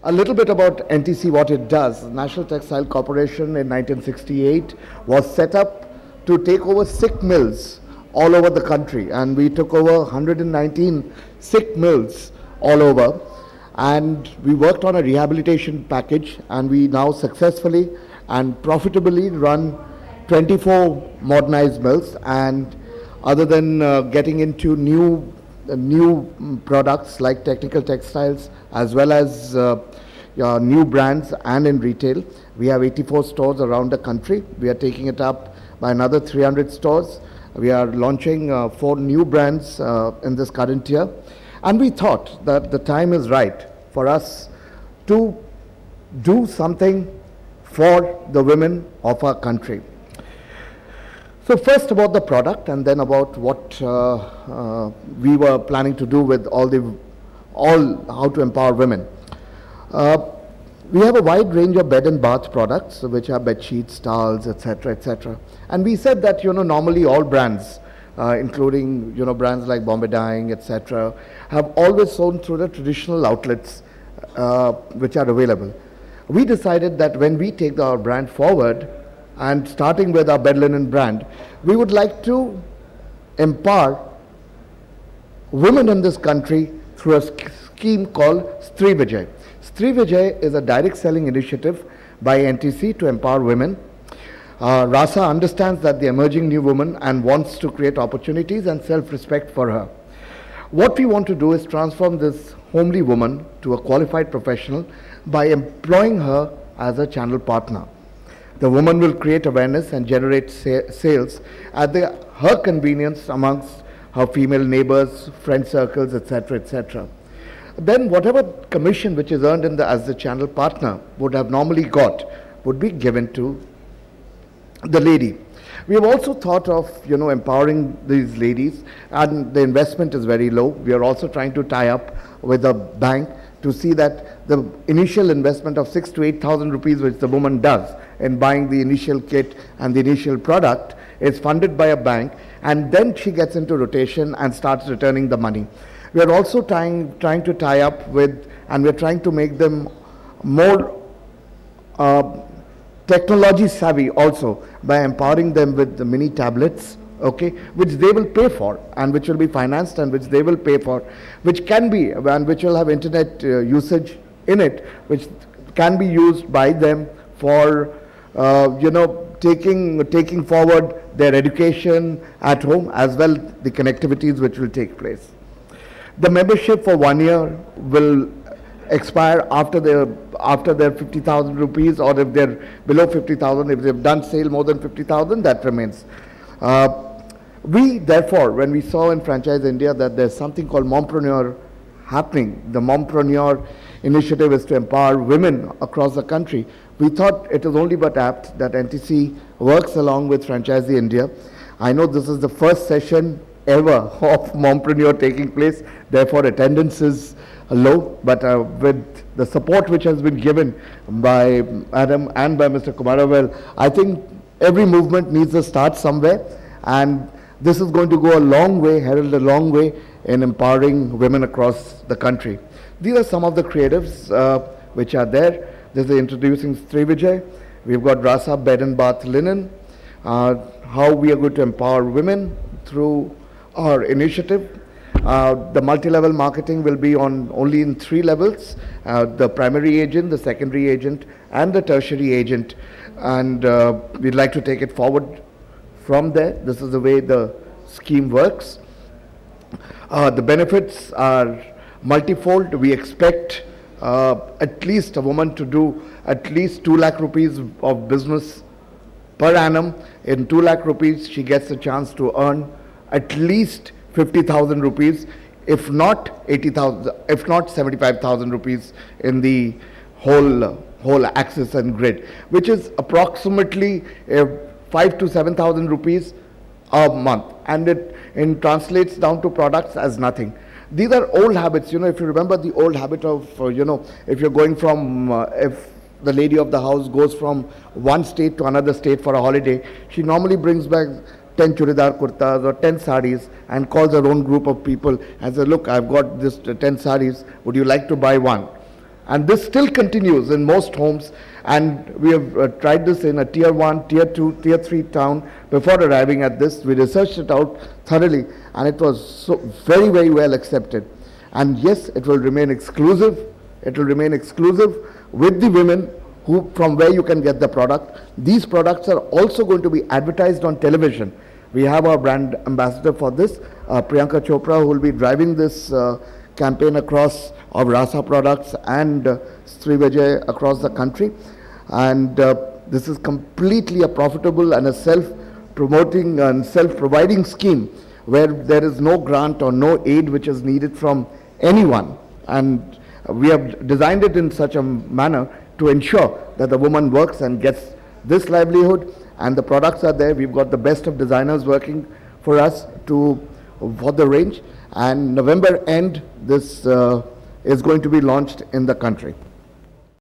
A little bit about NTC, what it does. National Textile Corporation in 1968 was set up to take over silk mills all over the country, and we took over 119 silk mills all over, and we worked on a rehabilitation package, and we now successfully and profitably run 24 modernized mills. And other than getting into new products like technical textiles as well as new brands and in retail, we have 84 stores around the country. We are taking it up by another 300 stores. We are launching 4 new brands in this current year, and we thought that the time is right for us to do something for the women of our country. So first about the product, and then about what we were planning to do with all how to empower women. We have a wide range of bed and bath products, which are bed sheets, towels, etc., etc. And we said that normally all brands, including brands like Bombay Dyeing, etc., have always sold through the traditional outlets which are available. We decided that when we take our brand forward, and starting with our bed linen brand, we would like to empower women in this country through a scheme called Stree Vijay. Stree Vijay is a direct selling initiative by NTC to empower women. Rasa understands that the emerging new woman and wants to create opportunities and self-respect for her. What we want to do is transform this homely woman to a qualified professional by employing her as a channel partner. The woman will create awareness and generate sales at her convenience amongst her female neighbors, friend circles, etc., etc. Then whatever commission which is earned as the channel partner would have normally got would be given to the lady. We have also thought of empowering these ladies, and the investment is very low. We are also trying to tie up with a bank to see that the initial investment of 6,000 to 8,000 rupees, which the woman does in buying the initial kit and the initial product, is funded by a bank, and then she gets into rotation and starts returning the money. We are also trying to tie up with, and we are trying to make them more technology savvy also by empowering them with the mini tablets, okay, which they will pay for and which will be financed and which they will pay for, which can be, and which will have internet usage in it, which can be used by them for taking forward their education at home, as well the connectivities which will take place. The membership for 1 year will expire after their 50,000 rupees, or if they're below 50,000, if they've done sale more than 50,000, that remains. We therefore, when we saw in Franchise India that there's something called Mompreneur happening, the Mompreneur initiative is to empower women across the country. We thought it is only but apt that NTC works along with Franchise India. I know this is the first session ever of Mompreneur taking place, therefore attendance is low, but with the support which has been given by Adam and by Mr. Kumaravel, I think every movement needs to start somewhere, and this is going to go a long way, herald a long way in empowering women across the country. These are some of the creatives which are there. This is introducing Stree Vijay. We've got Rasa Bed and Bath Linen, how we are going to empower women through our initiative. The multi-level marketing will be only in 3 levels, the primary agent, the secondary agent, and the tertiary agent, and we'd like to take it forward from there. This is the way the scheme works. The benefits are multifold. We expect at least a woman to do at least 2 lakh rupees of business per annum. In 2 lakh rupees, she gets a chance to earn at least 50,000 rupees, if not 80,000, if not 75,000 rupees in the whole Axis and Grid, which is approximately 5 to 7,000 rupees a month, and it translates down to products as nothing. These are old habits. If you remember the old habit of, if you're going from, if the lady of the house goes from one state to another state for a holiday, she normally brings back 10 churidar kurtas or 10 saris and calls her own group of people and says, look, I've got this 10 saris, would you like to buy one? And this still continues in most homes, and we have tried this in a tier 1, tier 2, tier 3 town before arriving at this. We researched it out thoroughly, and it was so very, very well accepted. And yes, it will remain exclusive. It will remain exclusive with the women who, from where you can get the product. These products are also going to be advertised on television. We have our brand ambassador for this, Priyanka Chopra, who will be driving this campaign across of Rasa products and Sri Vijay across the country. And this is completely a profitable and a self-promoting and self-providing scheme where there is no grant or no aid which is needed from anyone. And we have designed it in such a manner to ensure that the woman works and gets this livelihood, and the products are there. We've got the best of designers working for us for the range, and November end this is going to be launched in the country.